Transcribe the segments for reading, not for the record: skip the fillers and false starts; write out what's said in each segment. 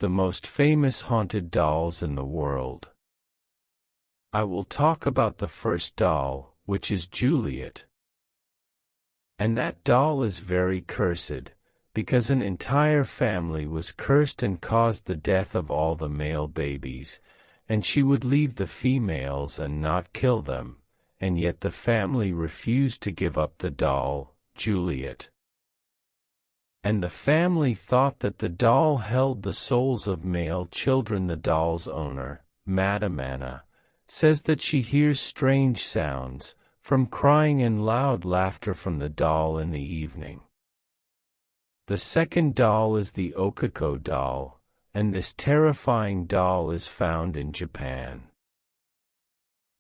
the most famous haunted dolls in the world. I will talk about the first doll, which is Juliet. And that doll is very cursed, because an entire family was cursed and caused the death of all the male babies, and she would leave the females and not kill them, and yet the family refused to give up the doll, Juliet. And the family thought that the doll held the souls of male children. The doll's owner, Madame Anna, says that she hears strange sounds, from crying and loud laughter from the doll in the evening. The second doll is the Okiko doll, and this terrifying doll is found in Japan.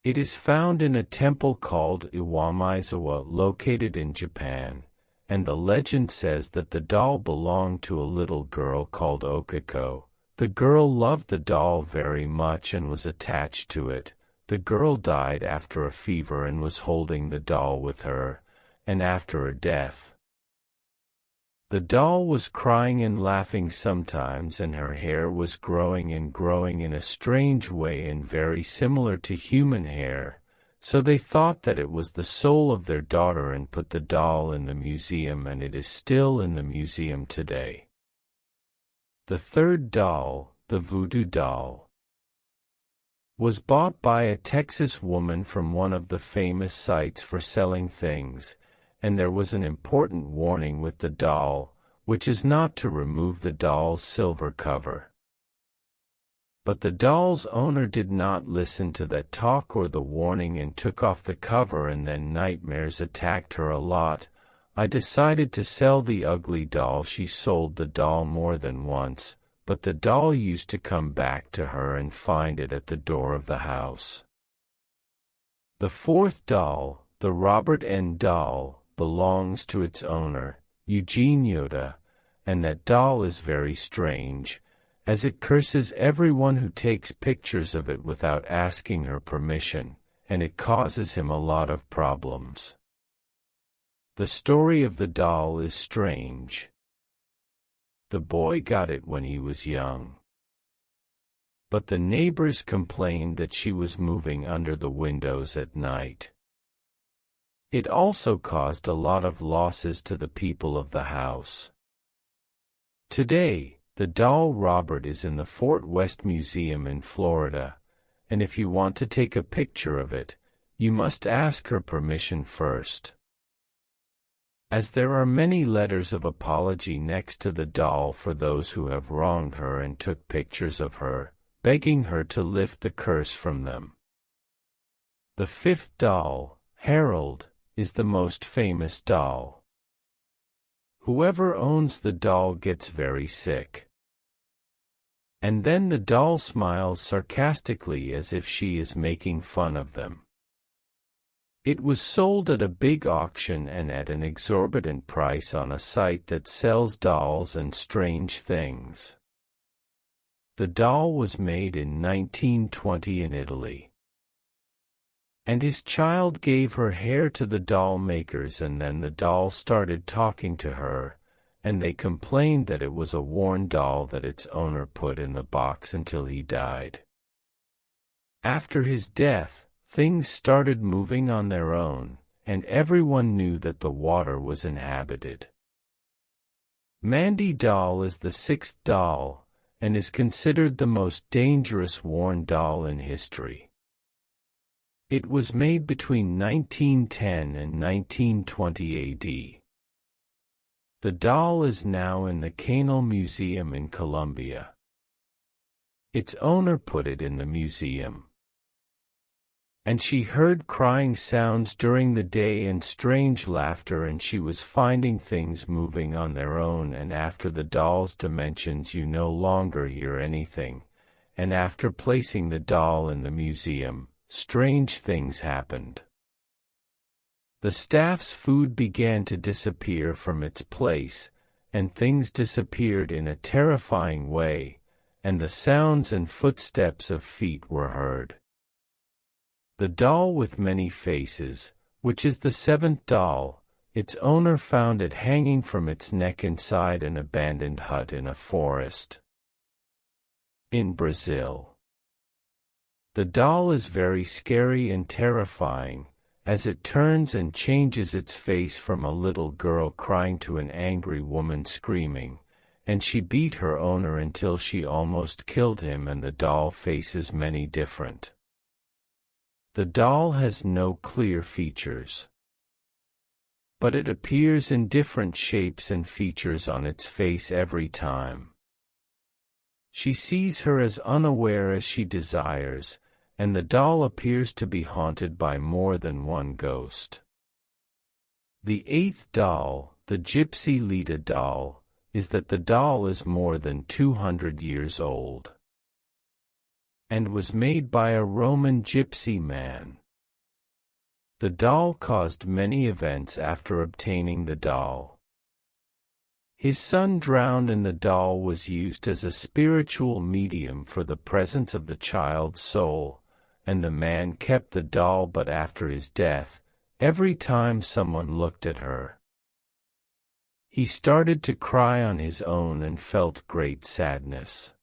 It is found in a temple called Iwamizawa located in Japan, and the legend says that the doll belonged to a little girl called Okiko. The girl loved the doll very much and was attached to it. The girl died after a fever and was holding the doll with her, and after her death, the doll was crying and laughing sometimes, and her hair was growing in a strange way and very similar to human hair, so they thought that it was the soul of their daughter and put the doll in the museum, and it is still in the museum today. The third doll, the voodoo doll, was bought by a Texas woman from one of the famous sites for selling things, and there was an important warning with the doll, which is not to remove the doll's silver cover. But the doll's owner did not listen to that talk or the warning and took off the cover, and then nightmares attacked her a lot. I decided to sell the ugly doll. She sold the doll more than once, but the doll used to come back to her and find it at the door of the house. The fourth doll, the Robert N. doll, belongs to its owner, Eugene Yoda, and that doll is very strange, as it curses everyone who takes pictures of it without asking her permission, and it causes him a lot of problems. The story of the doll is strange. The boy got it when he was young, but the neighbors complained that she was moving under the windows at night. It also caused a lot of losses to the people of the house. Today, the doll Robert is in the Fort West Museum in Florida, and if you want to take a picture of it, you must ask her permission first. As there are many letters of apology next to the doll for those who have wronged her and took pictures of her, begging her to lift the curse from them. The fifth doll, Harold, is the most famous doll. Whoever owns the doll gets very sick. And then the doll smiles sarcastically as if she is making fun of them. It was sold at a big auction and at an exorbitant price on a site that sells dolls and strange things. The doll was made in 1920 in Italy. And his child gave her hair to the doll makers, and then the doll started talking to her, and they complained that it was a worn doll that its owner put in the box until he died. After his death, things started moving on their own, and everyone knew that the water was inhabited. Mandy doll is the sixth doll, and is considered the most dangerous worn doll in history. It was made between 1910 and 1920 AD. The doll is now in the Canal Museum in Colombia. Its owner put it in the museum. And she heard crying sounds during the day and strange laughter, and she was finding things moving on their own, and after the doll's dimensions you no longer hear anything, and after placing the doll in the museum, strange things happened. The staff's food began to disappear from its place, and things disappeared in a terrifying way, and the sounds and footsteps of feet were heard. The doll with many faces, which is the seventh doll, its owner found it hanging from its neck inside an abandoned hut in a forest. In Brazil, the doll is very scary and terrifying, as it turns and changes its face from a little girl crying to an angry woman screaming, and she beat her owner until she almost killed him, and the doll faces many different. The doll has no clear features, but it appears in different shapes and features on its face every time. She sees her as unaware as she desires, and the doll appears to be haunted by more than one ghost. The eighth doll, the Gypsy Leda doll, is that the doll is more than 200 years old and was made by a Roman gypsy man. The doll caused many events after obtaining the doll. His son drowned, and the doll was used as a spiritual medium for the presence of the child's soul, and the man kept the doll, but after his death, every time someone looked at her, he started to cry on his own and felt great sadness.